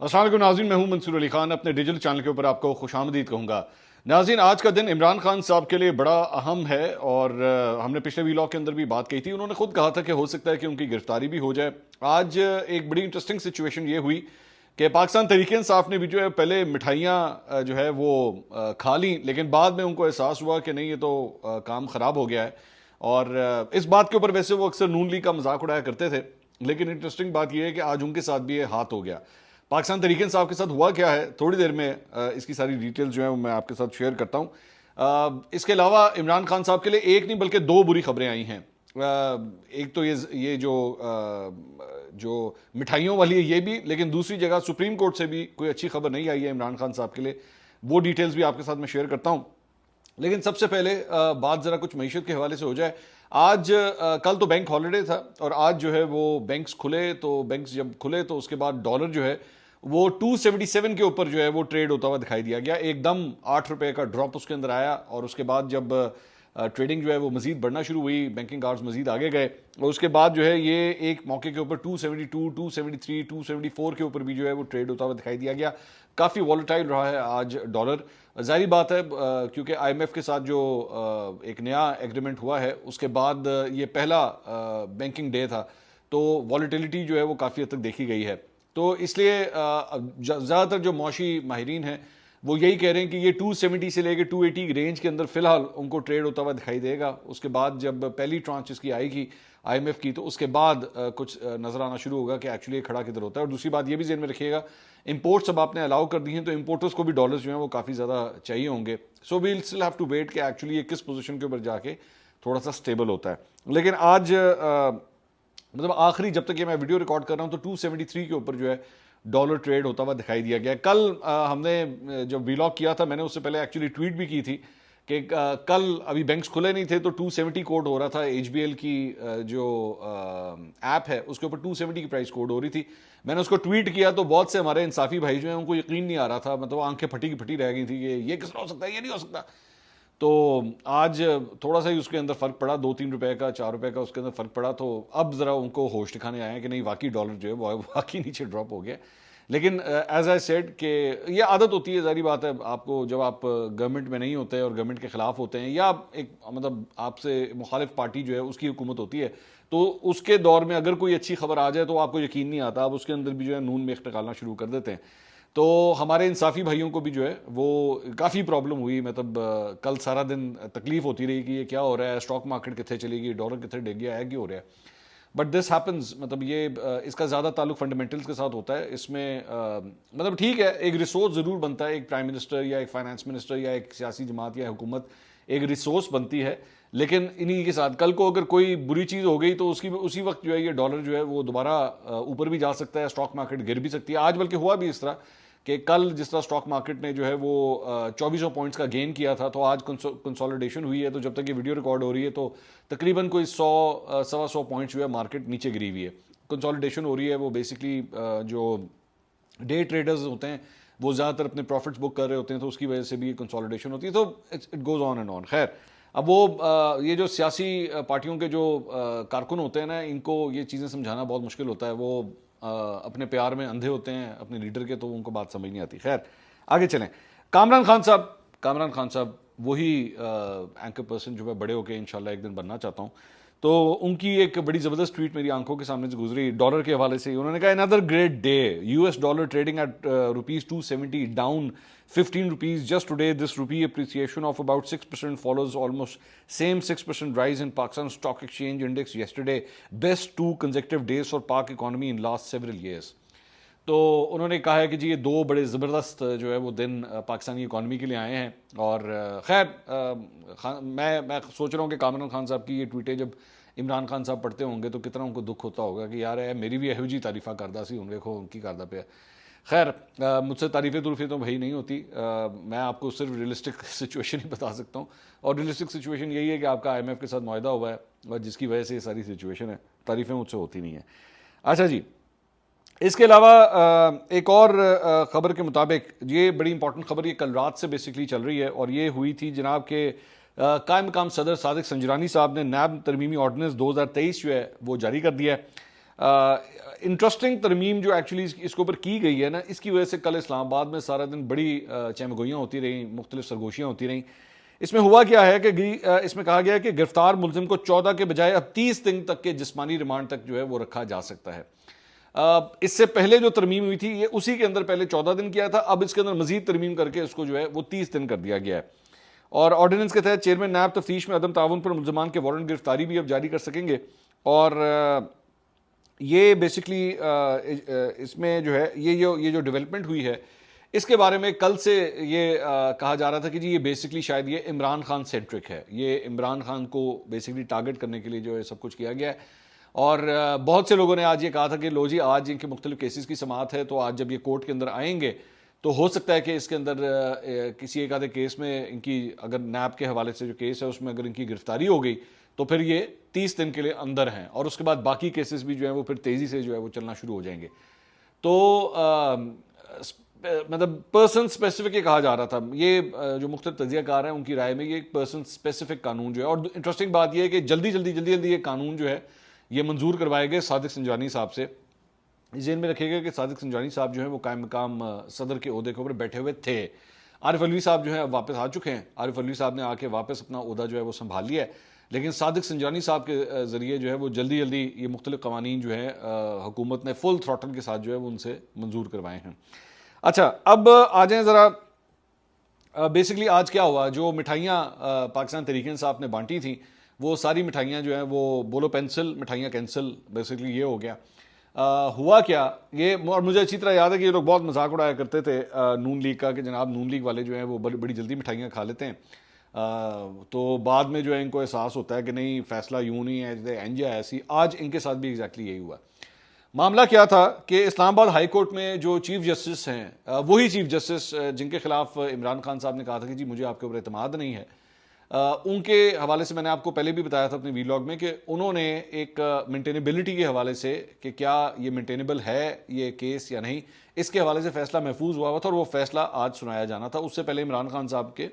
السلام علیکم ناظرین، میں ہوں منصور علی خان، اپنے ڈیجیٹل چینل کے اوپر آپ کو خوش آمدید کہوں گا۔ ناظرین، آج کا دن عمران خان صاحب کے لیے بڑا اہم ہے اور ہم نے پچھلے ویلاگ کے اندر بھی بات کی تھی۔ انہوں نے خود کہا تھا کہ ہو سکتا ہے کہ ان کی گرفتاری بھی ہو جائے۔ آج ایک بڑی انٹرسٹنگ سچویشن یہ ہوئی کہ پاکستان تحریک انصاف نے بھی جو ہے پہلے مٹھائیاں جو ہے وہ کھا لیں، لیکن بعد میں ان کو احساس ہوا کہ نہیں، یہ تو کام خراب ہو گیا ہے۔ اور اس بات کے اوپر ویسے وہ اکثر نون لیگ کا مذاق اڑایا کرتے تھے، لیکن انٹرسٹنگ بات یہ ہے کہ آج ان کے ساتھ بھی یہ ہاتھ ہو گیا۔ پاکستان تحریک انصاف کے ساتھ ہوا کیا ہے، تھوڑی دیر میں اس کی ساری ڈیٹیلز جو ہیں وہ میں آپ کے ساتھ شیئر کرتا ہوں۔ اس کے علاوہ عمران خان صاحب کے لیے ایک نہیں بلکہ دو بری خبریں آئی ہیں۔ ایک تو یہ جو مٹھائیوں والی ہے یہ بھی، لیکن دوسری جگہ سپریم کورٹ سے بھی کوئی اچھی خبر نہیں آئی ہے عمران خان صاحب کے لیے۔ وہ ڈیٹیلز بھی آپ کے ساتھ میں شیئر کرتا ہوں، لیکن سب سے پہلے بات ذرا کچھ معیشت کے حوالے سے ہو جائے۔ کل تو بینک ہالیڈے تھا اور آج جو ہے وہ بینکس کھلے، تو بینکس جب کھلے تو اس کے بعد ڈالر جو ہے وہ 277 کے اوپر جو ہے وہ ٹریڈ ہوتا ہوا دکھائی دیا گیا۔ ایک دم 8 روپے کا ڈراپ اس کے اندر آیا، اور اس کے بعد جب ٹریڈنگ جو ہے وہ مزید بڑھنا شروع ہوئی، بینکنگ آورز مزید آگے گئے، اور اس کے بعد جو ہے یہ ایک موقع کے اوپر 272 273 274 کے اوپر بھی جو ہے وہ ٹریڈ ہوتا ہوا دکھائی دیا گیا۔ کافی والیٹائل رہا ہے آج ڈالر۔ ظاہری بات ہے کیونکہ آئی ایم ایف کے ساتھ جو ایک نیا ایگریمنٹ ہوا ہے اس کے بعد یہ پہلا بینکنگ ڈے تھا، تو والیٹیلٹی جو ہے وہ کافی حد تک دیکھی گئی ہے۔ تو اس لیے زیادہ تر جو معاشی ماہرین ہیں وہ یہی کہہ رہے ہیں کہ یہ 270 سے لے کے 280 کی رینج کے اندر فی الحال ان کو ٹریڈ ہوتا ہوا دکھائی دے گا۔ اس کے بعد جب پہلی ٹرانچ اس کی آئے گی آئی ایم ایف کی، تو اس کے بعد کچھ نظر آنا شروع ہوگا کہ ایکچولی یہ کھڑا کدھر ہوتا ہے۔ اور دوسری بات یہ بھی ذہن میں رکھیے گا، امپورٹس اب آپ نے الاؤ کر دی ہیں تو امپورٹرز کو بھی ڈالرز جو ہیں وہ کافی زیادہ چاہیے ہوں گے۔ So we'll still have to wait کہ ایکچولی یہ کس پوزیشن کے اوپر جا کے تھوڑا سا اسٹیبل ہوتا ہے۔ لیکن آج مطلب آخری جب تک یہ میں ویڈیو ریکارڈ کر رہا ہوں تو 273 کے اوپر جو ہے ڈالر ٹریڈ ہوتا ہوا دکھائی دیا گیا۔ کل ہم نے جب ویلاگ کیا تھا، میں نے اس سے پہلے ایکچولی ٹویٹ بھی کی تھی کہ کل ابھی بینکس کھلے نہیں تھے تو 270 کوڈ ہو رہا تھا۔ ایچ بی ایل کی جو ایپ ہے اس کے اوپر 270 کی پرائس کوڈ ہو رہی تھی۔ میں نے اس کو ٹویٹ کیا تو بہت سے ہمارے انصافی بھائی جو ہیں ان کو یقین نہیں آ رہا تھا، مطلب آنکھیں پھٹی کی پھٹی رہ گئی تھی کہ یہ کس طرح ہو سکتا ہے، یہ نہیں ہو سکتا۔ تو آج تھوڑا سا ہی اس کے اندر فرق پڑا، 2-3 روپے کا 4 روپے کا اس کے اندر فرق پڑا، تو اب ذرا ان کو ہوش ٹھکانے آئے ہیں کہ نہیں واقعی ڈالر جو ہے وہ واقعی نیچے ڈراپ ہو گیا۔ لیکن ایز آئی سیڈ کہ یہ عادت ہوتی ہے، ظاہری بات ہے، آپ کو جب آپ گورنمنٹ میں نہیں ہوتے اور گورنمنٹ کے خلاف ہوتے ہیں، یا ایک مطلب آپ سے مخالف پارٹی جو ہے اس کی حکومت ہوتی ہے، تو اس کے دور میں اگر کوئی اچھی خبر آ جائے تو آپ کو یقین نہیں آتا، آپ اس کے اندر بھی جو ہے نون میخ نکالنا شروع کر دیتے ہیں۔ تو ہمارے انصافی بھائیوں کو بھی جو ہے وہ کافی پرابلم ہوئی، مطلب کل سارا دن تکلیف ہوتی رہی کہ یہ کیا ہو رہا ہے، اسٹاک مارکیٹ کتنے چلے گی، ڈالر کتنے ڈگ گیا ہے، کیوں ہو رہا ہے۔ بٹ دس ہیپنز، مطلب یہ اس کا زیادہ تعلق فنڈامنٹلز کے ساتھ ہوتا ہے۔ اس میں مطلب ٹھیک ہے، ایک ریسورس ضرور بنتا ہے، ایک پرائم منسٹر یا ایک فائنانس منسٹر یا ایک سیاسی جماعت یا حکومت ایک ریسورس بنتی ہے، لیکن انہی کے ساتھ کل کو اگر کوئی بری چیز ہو گئی تو اسی وقت جو ہے یہ ڈالر جو ہے وہ دوبارہ اوپر بھی جا سکتا ہے، اسٹاک مارکیٹ گر بھی سکتی ہے۔ آج بلکہ ہوا بھی اس طرح کہ کل جس طرح اسٹاک مارکیٹ نے جو ہے وہ 2400 پوائنٹس کا گین کیا تھا، تو آج کنسولیڈیشن ہوئی ہے، تو جب تک یہ ویڈیو ریکارڈ ہو رہی ہے تو تقریباً کوئی 100-125 پوائنٹس جو ہے مارکیٹ نیچے گری ہوئی ہے، کنسولیڈیشن ہو رہی ہے۔ وہ بیسکلی جو ڈے ٹریڈرز ہوتے ہیں وہ زیادہ تر اپنے پروفٹس بک کر رہے ہوتے ہیں، تو اس کی وجہ سے بھی کنسولیڈیشن ہوتی ہے، تو it goes on and on. خیر، اب وہ یہ جو سیاسی پارٹیوں کے جو کارکن ہوتے ہیں نا، ان کو یہ چیزیں سمجھانا بہت مشکل ہوتا ہے، وہ اپنے پیار میں اندھے ہوتے ہیں اپنے لیڈر کے، تو ان کو بات سمجھ نہیں آتی۔ خیر آگے چلیں۔ کامران خان صاحب وہی اینکر پرسن جو میں بڑے ہو کے انشاءاللہ ایک دن بننا چاہتا ہوں، تو ان کی ایک بڑی زبردست ٹویٹ میری آنکھوں کے سامنے سے گزری ڈالر کے حوالے سے۔ انہوں نے کہا another great day, US dollar trading at rupees 270 down 15 rupees just today. This rupee appreciation of about 6% follows almost same 6% rise in Pakistan Stock Exchange Index yesterday, best 2 consecutive days for Pak economy in last several years. تو انہوں نے کہا ہے کہ جی یہ 2 بڑے زبردست جو ہے وہ دن پاکستانی اکانومی کے لیے آئے ہیں۔ اور خیر میں سوچ رہا ہوں کہ کامران خان صاحب کی یہ ٹویٹیں جب عمران خان صاحب پڑھتے ہوں گے تو کتنا ان کو دکھ ہوتا ہوگا کہ یار میری بھی یہو جی تعریفہ کردہ سی، ان دیکھو ان کی کردہ پہ۔ خیر مجھ سے تعریفیں تو بھائی نہیں ہوتی، میں آپ کو صرف ریئلسٹک سچویشن ہی بتا سکتا ہوں، اور ریئلسٹک سچویشن یہی ہے کہ آپ کا آئی ایم ایف کے ساتھ معاہدہ ہوا ہے، اور جس کی وجہ سے یہ ساری سچویشن ہے، تعریفیں مجھ سے ہوتی نہیں ہیں۔ اچھا جی، اس کے علاوہ ایک اور خبر کے مطابق، یہ بڑی امپورٹنٹ خبر یہ کل رات سے بیسکلی چل رہی ہے، اور یہ ہوئی تھی جناب کہ قائم مقام صدر صادق سنجرانی صاحب نے نیب ترمیمی آرڈیننس 2023 جو ہے وہ جاری کر دیا ہے۔ انٹرسٹنگ ترمیم جو ایکچولی اس کے اوپر کی گئی ہے نا، اس کی وجہ سے کل اسلام آباد میں سارا دن بڑی چہمگوئیاں ہوتی رہیں، مختلف سرگوشیاں ہوتی رہیں. اس میں ہوا کیا ہے کہ اس میں کہا گیا ہے کہ گرفتار ملزم کو 14 کے بجائے اب 30 دن تک کے جسمانی ریمانڈ تک جو ہے وہ رکھا جا سکتا ہے. اس سے پہلے جو ترمیم ہوئی تھی یہ اسی کے اندر پہلے 14 دن کیا تھا، اب اس کے اندر مزید ترمیم کر کے اس کو جو ہے وہ 30 دن کر دیا گیا ہے. اور آرڈیننس کے تحت چیئرمین نیب تفتیش میں عدم تعاون پر ملزمان کے وارنٹ گرفتاری بھی اب جاری کر سکیں گے. اور یہ بیسکلی اس میں جو ہے یہ جو ڈیولپمنٹ ہوئی ہے اس کے بارے میں کل سے یہ کہا جا رہا تھا کہ جی یہ بیسکلی شاید یہ عمران خان سینٹرک ہے، یہ عمران خان کو بیسکلی ٹارگٹ کرنے کے لیے جو ہے سب کچھ کیا گیا ہے. اور بہت سے لوگوں نے آج یہ کہا تھا کہ لو جی آج ان کے مختلف کیسز کی سماعت ہے، تو آج جب یہ کورٹ کے اندر آئیں گے تو ہو سکتا ہے کہ اس کے اندر کسی ایک آدھے کیس میں ان کی اگر نیب کے حوالے سے جو کیس ہے اس میں اگر ان کی گرفتاری ہو گئی تو پھر یہ 30 دن کے لیے اندر ہیں، اور اس کے بعد باقی کیسز بھی جو ہیں وہ پھر تیزی سے جو ہے وہ چلنا شروع ہو جائیں گے. تو مطلب پرسن اسپیسیفک یہ کہا جا رہا تھا، یہ جو مختلف تجزیہ کار ہیں ان کی رائے میں یہ ایک پرسن اسپیسیفک قانون جو ہے. اور انٹرسٹنگ بات یہ ہے کہ جلدی یہ قانون جو ہے یہ منظور کروائے گئے صادق سنجانی صاحب سے. ذہن میں رکھے گا کہ صادق سنجانی صاحب جو ہیں وہ قائم مقام صدر کے عہدے کے اوپر بیٹھے ہوئے تھے. عارف علوی صاحب جو ہیں واپس آ چکے ہیں، عارف علوی صاحب نے آ کے واپس اپنا عہدہ جو ہے وہ سنبھال لیا ہے، لیکن صادق سنجانی صاحب کے ذریعے جو ہے وہ جلدی یہ مختلف قوانین جو ہیں حکومت نے فل تھروٹل کے ساتھ جو ہے وہ ان سے منظور کروائے ہیں. اچھا اب آ جائیں ذرا بیسکلی آج کیا ہوا. جو مٹھائیاں پاکستان تحریک انصاف نے بانٹی تھیں وہ ساری مٹھائیاں جو ہیں وہ بولو پینسل مٹھائیاں کینسل، بیسکلی یہ ہو گیا. ہوا کیا یہ، اور مجھے اچھی طرح یاد ہے کہ یہ لوگ بہت مذاق اڑایا کرتے تھے نون لیگ کا کہ جناب نون لیگ والے جو ہیں وہ بڑی جلدی مٹھائیاں کھا لیتے ہیں، تو بعد میں جو ہے ان کو احساس ہوتا ہے کہ نہیں فیصلہ یوں نہیں ہے اینج ہے ایسی. آج ان کے ساتھ بھی ایگزیکٹلی یہی ہوا. معاملہ کیا تھا کہ اسلام آباد ہائی کورٹ میں جو چیف جسٹس ہیں وہی چیف جسٹس جن کے خلاف عمران خان صاحب نے کہا تھا کہ جی مجھے آپ کے اوپر اعتماد نہیں ہے، ان کے حوالے سے میں نے آپ کو پہلے بھی بتایا تھا اپنے ویلاگ میں کہ انہوں نے ایک مینٹینیبلٹی کے حوالے سے کہ کیا یہ مینٹینیبل ہے یہ کیس یا نہیں، اس کے حوالے سے فیصلہ محفوظ ہوا تھا اور وہ فیصلہ آج سنایا جانا تھا. اس سے پہلے عمران خان صاحب کے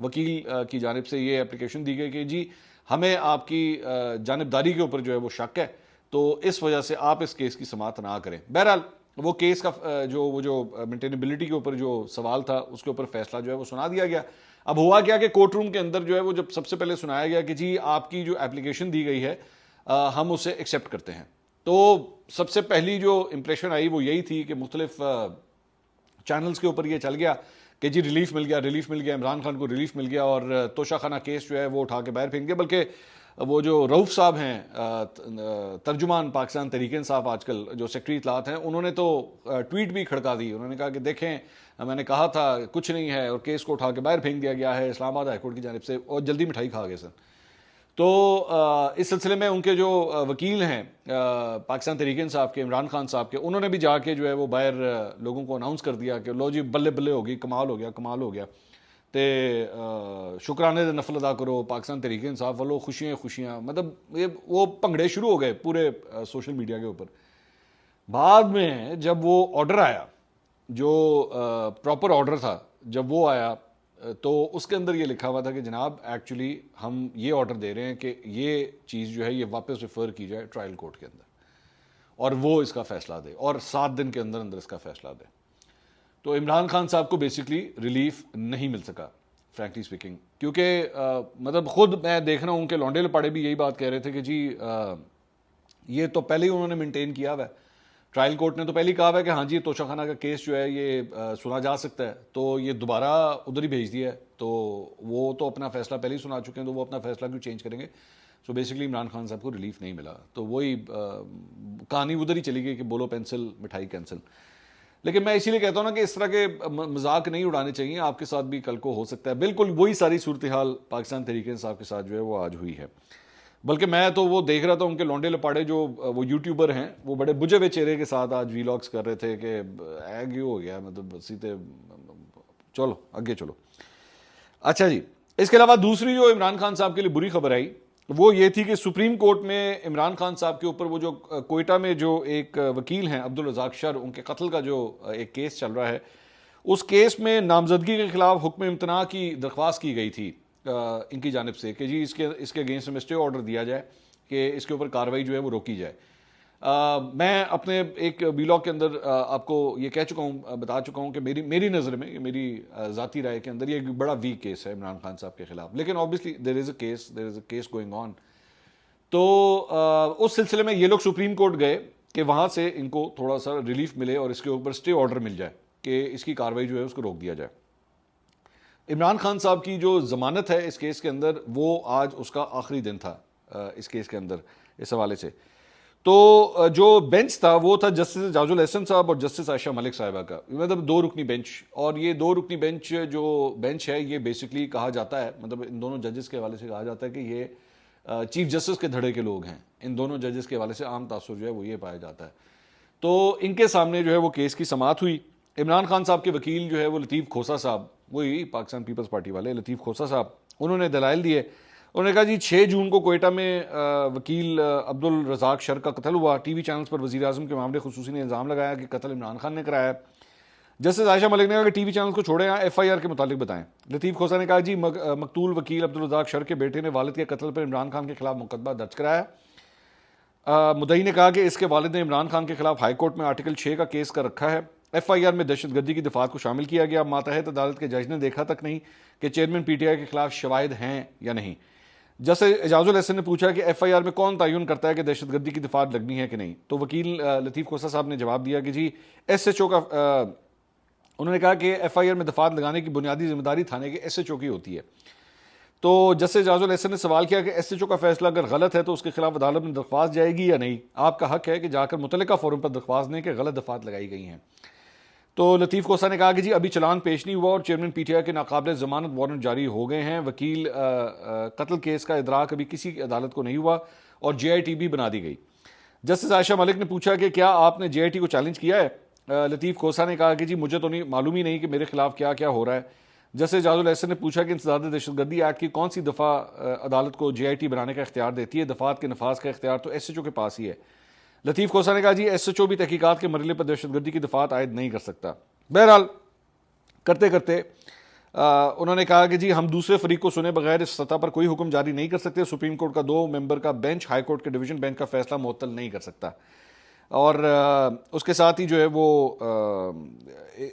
وکیل کی جانب سے یہ اپلیکیشن دی گئی کہ جی ہمیں آپ کی جانبداری کے اوپر جو ہے وہ شک ہے، تو اس وجہ سے آپ اس کیس کی سماعت نہ کریں. بہرحال وہ کیس کا جو مینٹینیبلٹی کے اوپر جو سوال تھا اس کے اوپر فیصلہ جو ہے وہ سنا دیا گیا. اب ہوا کیا کہ کورٹ روم کے اندر جو ہے وہ جب سب سے پہلے سنایا گیا کہ جی آپ کی جو اپلیکیشن دی گئی ہے ہم اسے ایکسیپٹ کرتے ہیں، تو سب سے پہلی جو امپریشن آئی وہ یہی تھی کہ مختلف چینلز کے اوپر یہ چل گیا کہ جی ریلیف مل گیا عمران خان کو ریلیف مل گیا، اور توشہ خانہ کیس جو ہے وہ اٹھا کے باہر پھینک دیا. بلکہ وہ جو رؤف صاحب ہیں ترجمان پاکستان تحریک انصاف آج کل جو سیکرٹری اطلاعات ہیں، انہوں نے تو ٹویٹ بھی کھڑکا دی. انہوں نے کہا کہ دیکھیں میں نے کہا تھا کچھ نہیں ہے، اور کیس کو اٹھا کے باہر پھینک دیا گیا ہے اسلام آباد ہائی کورٹ کی جانب سے، اور جلدی مٹھائی کھا گئے سن. تو اس سلسلے میں ان کے جو وکیل ہیں پاکستان تحریک انصاف کے عمران خان صاحب کے، انہوں نے بھی جا کے جو ہے وہ باہر لوگوں کو اناؤنس کر دیا کہ لو جی بلے بلے ہوگی، کمال ہو گیا تے شکرانے دے نفل ادا کرو پاکستان تحریک انصاف والو، خوشیاں مطلب یہ وہ بھنگڑے شروع ہو گئے پورے سوشل میڈیا کے اوپر. بعد میں جب وہ آرڈر آیا جو پراپر آرڈر تھا، جب وہ آیا تو اس کے اندر یہ لکھا ہوا تھا کہ جناب ایکچولی ہم یہ آرڈر دے رہے ہیں کہ یہ چیز جو ہے یہ واپس ریفر کی جائے ٹرائل کورٹ کے اندر، اور وہ اس کا فیصلہ دے، اور 7 دن کے اندر اس کا فیصلہ دے. تو عمران خان صاحب کو بیسکلی ریلیف نہیں مل سکا فرینکلی اسپیکنگ، کیونکہ مطلب خود میں دیکھ رہا ہوں کہ لونڈے لپاڑے بھی یہی بات کہہ رہے تھے کہ جی یہ تو پہلے ہی انہوں نے مینٹین کیا ہوا ہے، ٹرائل کورٹ نے تو پہلے ہی کہا ہوا ہے کہ ہاں جی توشہ خانہ کا کیس جو ہے یہ سنا جا سکتا ہے، تو یہ دوبارہ ادھر ہی بھیج دیا ہے، تو وہ تو اپنا فیصلہ پہلے ہی سنا چکے ہیں، تو وہ اپنا فیصلہ کیوں چینج کریں گے. سو بیسکلی عمران خان صاحب کو ریلیف نہیں ملا، تو وہی کہانی ادھر ہی چلی گئی کہ بولو پینسل مٹھائی کینسل. لیکن میں اسی لیے کہتا ہوں نا کہ اس طرح کے مذاق نہیں اڑانے چاہیے. آپ کے ساتھ بھی کل کو ہو سکتا ہے بالکل وہی ساری صورتحال پاکستان تحریک انصاف کے ساتھ جو ہے وہ آج ہوئی ہے. بلکہ میں تو وہ دیکھ رہا تھا ان کے لونڈے لپاڑے جو وہ یوٹیوبر ہیں وہ بڑے بجھے ہوئے چہرے کے ساتھ آج ویلاگس کر رہے تھے کہ ایگ یو ہو گیا، مطلب سیدھے چلو آگے چلو. اچھا جی، اس کے علاوہ دوسری جو عمران خان صاحب کے لیے بری خبر آئی وہ یہ تھی کہ سپریم کورٹ میں عمران خان صاحب کے اوپر وہ جو کوئٹہ میں جو ایک وکیل ہیں عبدالرزاق شر، ان کے قتل کا جو ایک کیس چل رہا ہے، اس کیس میں نامزدگی کے خلاف حکم امتناع کی درخواست کی گئی تھی ان کی جانب سے کہ جی اس کے اگینسٹ میں اسٹے آرڈر دیا جائے کہ اس کے اوپر کارروائی جو ہے وہ روکی جائے. میں اپنے ایک ویلاگ کے اندر آپ کو یہ کہہ چکا ہوں، بتا چکا ہوں کہ میری نظر میں، یہ میری ذاتی رائے کے اندر یہ ایک بڑا ویک کیس ہے عمران خان صاحب کے خلاف، لیکن obviously there is a case going on. تو اس سلسلے میں یہ لوگ سپریم کورٹ گئے کہ وہاں سے ان کو تھوڑا سا ریلیف ملے اور اس کے اوپر اسٹے آرڈر مل جائے کہ اس کی کاروائی جو ہے اس کو روک دیا جائے. عمران خان صاحب کی جو ضمانت ہے اس کیس کے اندر، وہ آج اس کا آخری دن تھا اس کیس کے اندر اس حوالے سے. تو جو بینچ تھا وہ تھا جسٹس اعجاز الاحسن صاحب اور جسٹس عائشہ ملک صاحبہ کا، مطلب 2 رکنی بینچ. اور یہ 2 رکنی بینچ جو بینچ ہے یہ بیسکلی کہا جاتا ہے، مطلب ان دونوں ججز کے حوالے سے کہا جاتا ہے کہ یہ چیف جسٹس کے دھڑے کے لوگ ہیں. ان دونوں ججز کے حوالے سے عام تاثر جو ہے وہ یہ پایا جاتا ہے. تو ان کے سامنے جو ہے وہ کیس کی سماعت ہوئی. عمران خان صاحب کے وکیل جو ہے وہ لطیف کھوسہ صاحب، وہی پاکستان پیپلز پارٹی والے لطیف کھوسہ صاحب، انہوں نے دلائل دیے. انہوں نے کہا جی 6 جون کو کوئٹہ میں وکیل عبد الرزاق شر کا قتل ہوا. ٹی وی چینلز پر وزیر اعظم کے معاملے خصوصی نے الزام لگایا کہ قتل عمران خان نے کرایا. جسٹس عائشہ ملک نے کہا کہ ٹی وی چینلز کو چھوڑیں، ایف آئی آر کے متعلق بتائیں. لطیف کھوسہ نے کہا جی مقتول وکیل عبد الرزاق شر کے بیٹے نے والد کے قتل پر عمران خان کے خلاف مقدمہ درج کرایا. مدعی نے کہا کہ اس کے والد نے عمران خان کے خلاف ہائی کورٹ میں آرٹیکل 6 کا کیس کر رکھا ہے. ایف آئی آر میں دہشت گردی کی دفعات کو شامل کیا گیا. ماتحت عدالت کے جج نے دیکھا تک نہیں کہ چیئرمین پی ٹی آئی کے خلاف شواہد ہیں یا نہیں. جیسے اعجاز الاحسن نے پوچھا کہ ایف آئی آر میں کون تعین کرتا ہے کہ دہشت گردی کی دفعات لگنی ہے کہ نہیں. تو وکیل لطیف کھوسہ صاحب نے جواب دیا کہ جی ایس ایچ او کا، انہوں نے کہا کہ ایف آئی آر میں دفعات لگانے کی بنیادی ذمہ داری تھانے کے ایس ایچ او کی ہوتی ہے. تو جسٹس اعجاز الاحسن نے سوال کیا کہ ایس ایچ او کا فیصلہ اگر غلط ہے تو اس کے خلاف عدالت میں درخواست جائے گی یا نہیں. آپ کا حق ہے کہ جا کر متعلقہ فورم پر درخواست دیں کہ غلط دفعات لگائی گئی ہیں. تو لطیف کھوسہ نے کہا کہ جی ابھی چلان پیش نہیں ہوا اور چیئرمین پی ٹی آئی کے ناقابل ضمانت وارنٹ جاری ہو گئے ہیں. وکیل قتل کیس کا ادراک ابھی کسی عدالت کو نہیں ہوا اور جے آئی ٹی بھی بنا دی گئی. جسٹس عائشہ ملک نے پوچھا کہ کیا آپ نے جے آئی ٹی کو چیلنج کیا ہے. لطیف کھوسہ نے کہا کہ جی مجھے تو معلوم ہی نہیں کہ میرے خلاف کیا کیا ہو رہا ہے. جسٹس اعجاز الاحسن نے پوچھا کہ انسداد دہشت گردی ایکٹ کی کون سی دفعہ عدالت کو جے آئی ٹی بنانے کا اختیار دیتی ہے. دفعات کے نفاذ کا اختیار تو ایس ایچ او کے پاس ہی ہے. لطیف کھوسہ نے کہا جی ایس ایچ او بھی تحقیقات کے مرحلے پر دہشت گردی کی دفعات عائد نہیں کر سکتا. بہرحال کرتے کرتے انہوں نے کہا کہ جی ہم دوسرے فریق کو سنے بغیر اس سطح پر کوئی حکم جاری نہیں کر سکتے. سپریم کورٹ کا 2 ممبر کا بینچ ہائی کورٹ کے ڈویژن بینچ کا فیصلہ معطل نہیں کر سکتا. اور اس کے ساتھ ہی جو ہے وہ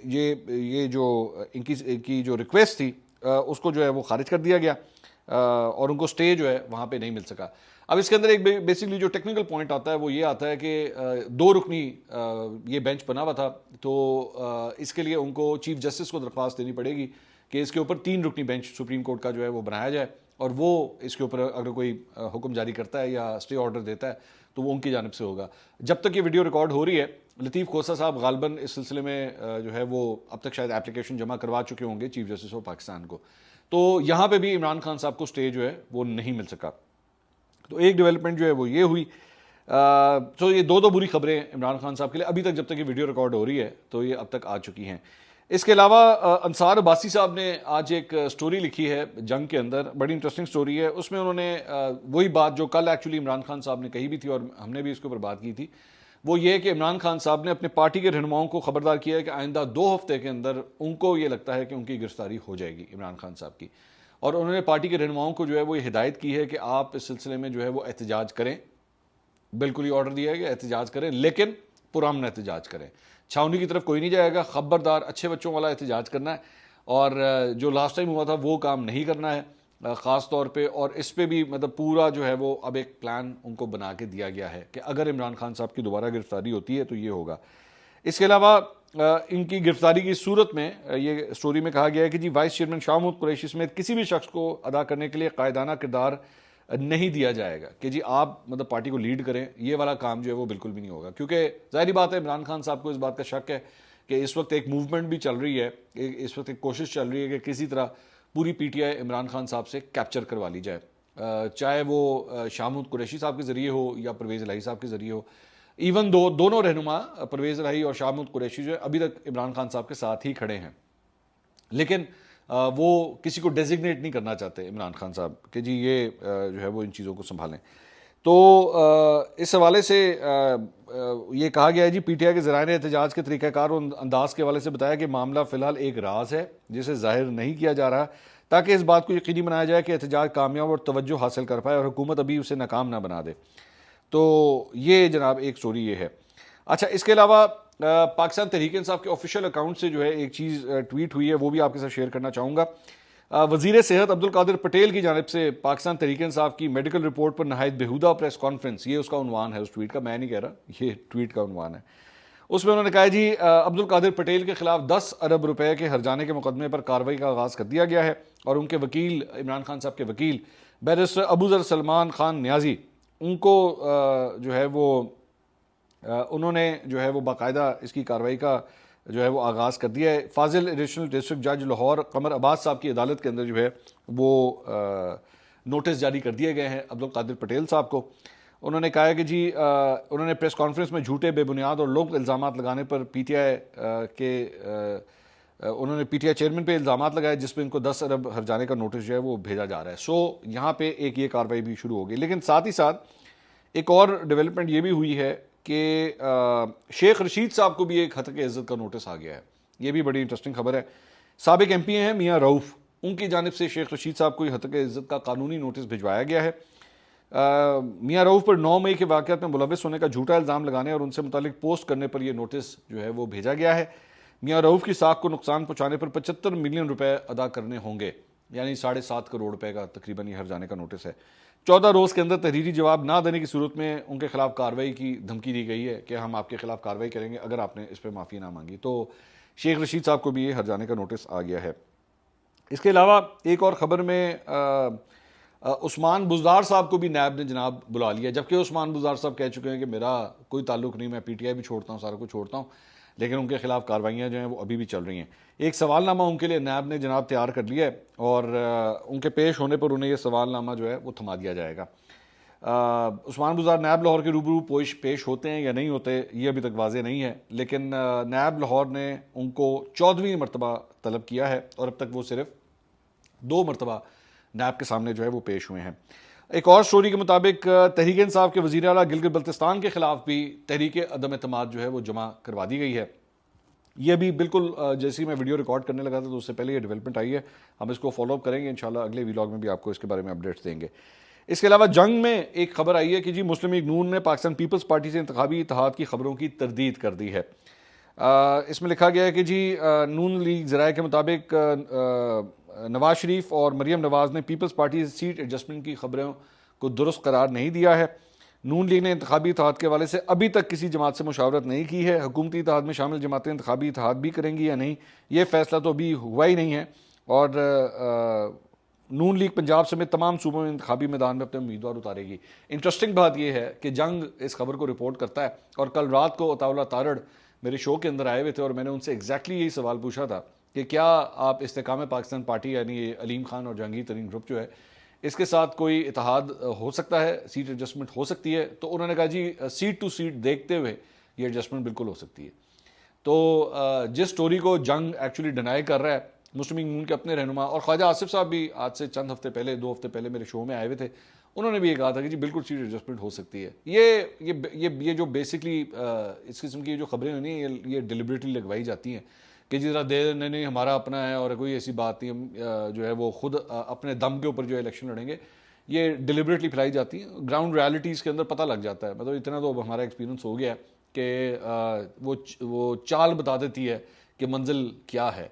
یہ جو ان کی جو ریکویسٹ تھی اس کو جو ہے وہ خارج کر دیا گیا اور ان کو سٹے جو ہے وہاں پہ نہیں مل سکا. اب اس کے اندر ایک بیسکلی جو ٹیکنیکل پوائنٹ آتا ہے وہ یہ آتا ہے کہ 2 رکنی یہ بینچ بنا ہوا تھا، تو اس کے لیے ان کو چیف جسٹس کو درخواست دینی پڑے گی کہ اس کے اوپر 3 رکنی بینچ سپریم کورٹ کا جو ہے وہ بنایا جائے، اور وہ اس کے اوپر اگر کوئی حکم جاری کرتا ہے یا اسٹے آرڈر دیتا ہے تو وہ ان کی جانب سے ہوگا. جب تک یہ ویڈیو ریکارڈ ہو رہی ہے لطیف کھوسہ صاحب غالباً اس سلسلے میں جو ہے وہ اب تک شاید اپلیکیشن جمع کروا چکے ہوں گے چیف جسٹس آف پاکستان کو. تو یہاں پہ بھی عمران خان صاحب کو اسٹے جو ہے وہ نہیں مل سکا. تو ایک ڈیولپمنٹ جو ہے وہ یہ ہوئی. تو یہ 2 بری خبریں عمران خان صاحب کے لیے ابھی تک جب تک یہ ویڈیو ریکارڈ ہو رہی ہے تو یہ اب تک آ چکی ہیں. اس کے علاوہ انصار عباسی صاحب نے آج ایک سٹوری لکھی ہے جنگ کے اندر، بڑی انٹرسٹنگ سٹوری ہے. اس میں انہوں نے وہی بات جو کل ایکچولی عمران خان صاحب نے کہی بھی تھی اور ہم نے بھی اس کے اوپر بات کی تھی، وہ یہ کہ عمران خان صاحب نے اپنے پارٹی کے رہنماؤں کو خبردار کیا ہے کہ آئندہ 2 ہفتے کے اندر ان کو یہ لگتا ہے کہ ان کی گرفتاری ہو جائے گی عمران خان صاحب کی. اور انہوں نے پارٹی کے رہنماؤں کو جو ہے وہ یہ ہدایت کی ہے کہ آپ اس سلسلے میں جو ہے وہ احتجاج کریں. بالکل ہی آرڈر دیا ہے کہ احتجاج کریں، لیکن پرامن احتجاج کریں. چھاؤنی کی طرف کوئی نہیں جائے گا، خبردار اچھے بچوں والا احتجاج کرنا ہے. اور جو لاسٹ ٹائم ہوا تھا وہ کام نہیں کرنا ہے خاص طور پہ. اور اس پہ بھی مطلب پورا جو ہے وہ اب ایک پلان ان کو بنا کے دیا گیا ہے کہ اگر عمران خان صاحب کی دوبارہ گرفتاری ہوتی ہے تو یہ ہوگا. اس کے علاوہ ان کی گرفتاری کی صورت میں یہ سٹوری میں کہا گیا ہے کہ جی وائس چیئرمین شاہ محمود قریشی سمیت کسی بھی شخص کو ادا کرنے کے لیے قائدانہ کردار نہیں دیا جائے گا کہ جی آپ مطلب پارٹی کو لیڈ کریں. یہ والا کام جو ہے وہ بالکل بھی نہیں ہوگا، کیونکہ ظاہری بات ہے عمران خان صاحب کو اس بات کا شک ہے کہ اس وقت ایک موومنٹ بھی چل رہی ہے، اس وقت ایک کوشش چل رہی ہے کہ کسی طرح پوری P T I Imran Khan صاحب سے کیپچر کروا لی جائے، چاہے وہ شاہ محمود قریشی صاحب کے ذریعے ہو یا پرویز الہی صاحب کے ذریعے ہو. ایون دونوں رہنما پرویز الہی اور شاہ محمود قریشی جو ہے ابھی تک عمران خان صاحب کے ساتھ ہی کھڑے ہیں، لیکن وہ کسی کو ڈیزگنیٹ نہیں کرنا چاہتے عمران خان صاحب کہ جی یہ جو ہے وہ ان چیزوں کو سنبھالیں. تو اس حوالے سے یہ کہا گیا ہے جی پی ٹی آئی کے ذرائع نے احتجاج کے طریقہ کار اور انداز کے حوالے سے بتایا کہ معاملہ فی الحال ایک راز ہے جسے ظاہر نہیں کیا جا رہا، تاکہ اس بات کو یقینی بنایا جائے کہ احتجاج کامیاب اور توجہ حاصل کر پائے اور حکومت ابھی اسے ناکام نہ بنا دے. تو یہ جناب ایک سٹوری یہ ہے. اچھا اس کے علاوہ پاکستان تحریک انصاف کے آفیشیل اکاؤنٹ سے جو ہے ایک چیز ٹویٹ ہوئی ہے, وہ بھی آپ کے ساتھ شیئر کرنا چاہوں گا. وزیر صحت عبدالقادر پٹیل کی جانب سے پاکستان تحریک انصاف کی میڈیکل رپورٹ پر نہایت بیہودہ پریس کانفرنس, یہ اس کا عنوان ہے اس ٹویٹ کا, میں نہیں کہہ رہا, یہ ٹویٹ کا عنوان ہے. اس میں انہوں نے کہا جی عبدالقادر پٹیل کے خلاف 10 ارب روپے کے ہرجانے کے مقدمے پر کارروائی کا آغاز کر دیا گیا ہے, اور ان کے وکیل عمران خان صاحب کے وکیل بیرسٹر ابوذر سلمان خان نیازی, ان کو جو ہے وہ انہوں نے جو ہے وہ باقاعدہ اس کی کارروائی کا جو ہے وہ آغاز کر دیا ہے. فاضل ایڈیشنل ڈسٹرکٹ جج لاہور قمر عباس صاحب کی عدالت کے اندر جو ہے وہ نوٹس جاری کر دیے گئے ہیں عبدالقادر پٹیل صاحب کو. انہوں نے کہا ہے کہ جی انہوں نے پریس کانفرنس میں جھوٹے, بے بنیاد اور لوگ الزامات لگانے پر پی ٹی آئی کے انہوں نے پی ٹی آئی چیئرمین پہ الزامات لگائے, جس پہ ان کو 10 ارب ہرجانے کا نوٹس جو ہے وہ بھیجا جا رہا ہے. سو یہاں پہ ایک یہ کارروائی بھی شروع ہو گئی. لیکن ساتھ ہی ساتھ ایک اور ڈیولپمنٹ یہ بھی ہوئی ہے کہ شیخ رشید صاحب کو بھی ایک حتک عزت کا نوٹس آ گیا ہے. یہ بھی بڑی انٹرسٹنگ خبر ہے. سابق ایم پی ہیں میاں رؤف, ان کی جانب سے شیخ رشید صاحب کو حتک عزت کا قانونی نوٹس بھجوایا گیا ہے. میاں رؤف پر 9 مئی کے واقعات میں ملوث ہونے کا جھوٹا الزام لگانے اور ان سے متعلق پوسٹ کرنے پر یہ نوٹس جو ہے وہ بھیجا گیا ہے. میاں رؤف کی ساکھ کو نقصان پہنچانے پر 75 ملین روپے ادا کرنے ہوں گے, یعنی 7.5 کروڑ روپے کا تقریباً یہ ہرجانے کا نوٹس ہے. 14 روز کے اندر تحریری جواب نہ دینے کی صورت میں ان کے خلاف کارروائی کی دھمکی دی گئی ہے کہ ہم آپ کے خلاف کارروائی کریں گے اگر آپ نے اس پہ معافی نہ مانگی. تو شیخ رشید صاحب کو بھی یہ ہرجانے کا نوٹس آ گیا ہے. اس کے علاوہ ایک اور خبر میں عثمان بزدار صاحب کو بھی نیب نے جناب بلا لیا, جبکہ عثمان بزدار صاحب کہہ چکے ہیں کہ میرا کوئی تعلق نہیں, میں پی ٹی آئی بھی چھوڑتا ہوں, سارا کچھ چھوڑتا ہوں, لیکن ان کے خلاف کارروائیاں جو ہیں وہ ابھی بھی چل رہی ہیں. ایک سوال نامہ ان کے لیے نیب نے جناب تیار کر لیا ہے, اور ان کے پیش ہونے پر انہیں یہ سوال نامہ جو ہے وہ تھما دیا جائے گا. عثمان بزدار نیب لاہور کے روبرو پیش ہوتے ہیں یا نہیں ہوتے یہ ابھی تک واضح نہیں ہے, لیکن نیب لاہور نے ان کو 14ویں مرتبہ طلب کیا ہے, اور اب تک وہ صرف 2 مرتبہ نیب کے سامنے جو ہے وہ پیش ہوئے ہیں. ایک اور سٹوری کے مطابق تحریک انصاف کے وزیر اعلیٰ گلگت بلتستان کے خلاف بھی تحریک عدم اعتماد جو ہے وہ جمع کروا دی گئی ہے. یہ بھی بالکل جیسی میں ویڈیو ریکارڈ کرنے لگا تھا تو اس سے پہلے یہ ڈیولپمنٹ آئی ہے, ہم اس کو فالو اپ کریں گے انشاءاللہ, اگلے ویلاگ میں بھی آپ کو اس کے بارے میں اپڈیٹس دیں گے. اس کے علاوہ جنگ میں ایک خبر آئی ہے کہ جی مسلم لیگ نون نے پاکستان پیپلز پارٹی سے انتخابی اتحاد کی خبروں کی تردید کر دی ہے. اس میں لکھا گیا ہے کہ جی نون لیگ ذرائع کے مطابق نواز شریف اور مریم نواز نے پیپلز پارٹی سے سیٹ ایڈجسٹمنٹ کی خبروں کو درست قرار نہیں دیا ہے. نون لیگ نے انتخابی اتحاد کے حوالے سے ابھی تک کسی جماعت سے مشاورت نہیں کی ہے. حکومتی اتحاد میں شامل جماعتیں انتخابی اتحاد بھی کریں گی یا نہیں, یہ فیصلہ تو ابھی ہوا ہی نہیں ہے, اور نون لیگ پنجاب سمیت تمام صوبوں میں انتخابی میدان میں اپنے امیدوار اتارے گی. انٹرسٹنگ بات یہ ہے کہ جنگ اس خبر کو رپورٹ کرتا ہے, اور کل رات کو عطا اللہ تارڑ میرے شو کے اندر آئے ہوئے تھے, اور میں نے ان سے ایگزیکٹلی یہی سوال پوچھا تھا کہ کیا آپ استحکام پاکستان پارٹی یعنی علیم خان اور جہانگیر ترین گروپ جو ہے اس کے ساتھ کوئی اتحاد ہو سکتا ہے, سیٹ ایڈجسٹمنٹ ہو سکتی ہے؟ تو انہوں نے کہا جی سیٹ ٹو سیٹ دیکھتے ہوئے یہ ایڈجسٹمنٹ بالکل ہو سکتی ہے. تو جس سٹوری کو جنگ ایکچولی ڈینائی کر رہا ہے, مسلم لیگ نون کے اپنے رہنما اور خواجہ آصف صاحب بھی آج سے چند ہفتے پہلے 2 ہفتے پہلے میرے شو میں آئے ہوئے تھے, انہوں نے بھی یہ کہا تھا کہ جی بالکل سیٹ ایڈجسٹمنٹ ہو سکتی ہے. یہ جو بیسکلی اس قسم کی جو خبریں ہوئی ہیں یہ ڈیلیبریٹلی لگوائی جاتی ہیں کہ جی ذرا دے نہیں ہمارا اپنا ہے اور کوئی ایسی بات نہیں, ہم جو ہے وہ خود اپنے دم کے اوپر جو ہے الیکشن لڑیں گے, یہ ڈیلیبریٹلی پھیلائی جاتی ہیں. گراؤنڈ ریالٹیز کے اندر پتہ لگ جاتا ہے, مطلب اتنا تو ہمارا ایکسپیرینس ہو گیا ہے کہ وہ چال بتا دیتی ہے کہ منزل کیا ہے,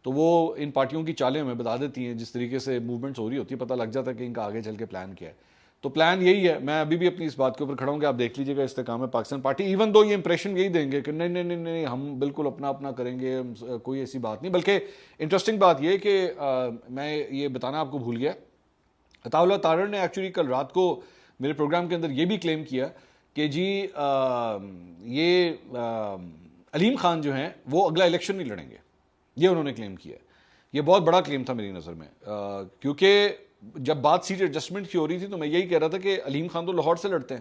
تو وہ ان پارٹیوں کی چالیں ہمیں بتا دیتی ہیں جس طریقے سے موومنٹس ہو رہی ہوتی ہے, پتہ لگ جاتا ہے کہ ان کا آگے چل کے پلان کیا ہے. تو پلان یہی ہے, میں ابھی بھی اپنی اس بات کے اوپر کھڑا ہوں کہ آپ دیکھ لیجیے گا استحکام پاکستان پارٹی, ایون دو یہ امپریشن یہی دیں گے کہ نہیں نہیں نہیں نہیں ہم بالکل اپنا اپنا کریں گے, کوئی ایسی بات نہیں. بلکہ انٹرسٹنگ بات یہ کہ میں یہ بتانا آپ کو بھول گیا, عطا اللہ تارڑ نے ایکچولی کل رات کو میرے پروگرام کے اندر یہ بھی کلیم کیا کہ جی یہ علیم خان جو ہیں وہ اگلا الیکشن نہیں لڑیں گے, یہ انہوں نے کلیم کیا. یہ بہت بڑا کلیم تھا میری نظر میں, کیونکہ جب بات سیٹ ایڈجسٹمنٹ کی ہو رہی تھی تو میں یہی کہہ رہا تھا کہ علیم خان تو لاہور سے لڑتے ہیں,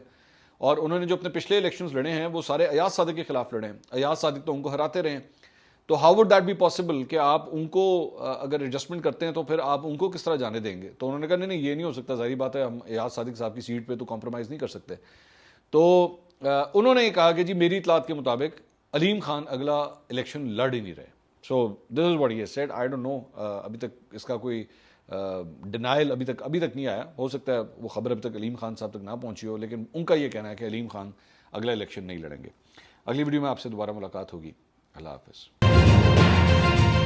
اور انہوں نے جو اپنے پچھلے الیکشنز لڑے ہیں وہ سارے ایاز صادق کے خلاف لڑے ہیں. ایاز صادق تو ان کو ہراتے رہے ہیں, تو how would that be possible کہ آپ ان کو اگر ایڈجسٹمنٹ کرتے ہیں تو پھر آپ ان کو کس طرح جانے دیں گے؟ تو انہوں نے کہا نہیں یہ نہیں ہو سکتا, ظاہری بات ہے ہم ایاز صادق صاحب کی سیٹ پہ تو کمپرومائز نہیں کر سکتے. تو انہوں نے کہا کہ جی میری اطلاعات کے مطابق علیم خان اگلا الیکشن لڑ ہی نہیں رہے. So this is what he has said. I don't know, ابھی تک اس کا کوئی ڈینائل ابھی تک نہیں آیا. ہو سکتا ہے وہ خبر ابھی تک علیم خان صاحب تک نہ پہنچی ہو, لیکن ان کا یہ کہنا ہے کہ علیم خان اگلا الیکشن نہیں لڑیں گے. اگلی ویڈیو میں آپ سے دوبارہ ملاقات ہوگی. اللہ حافظ.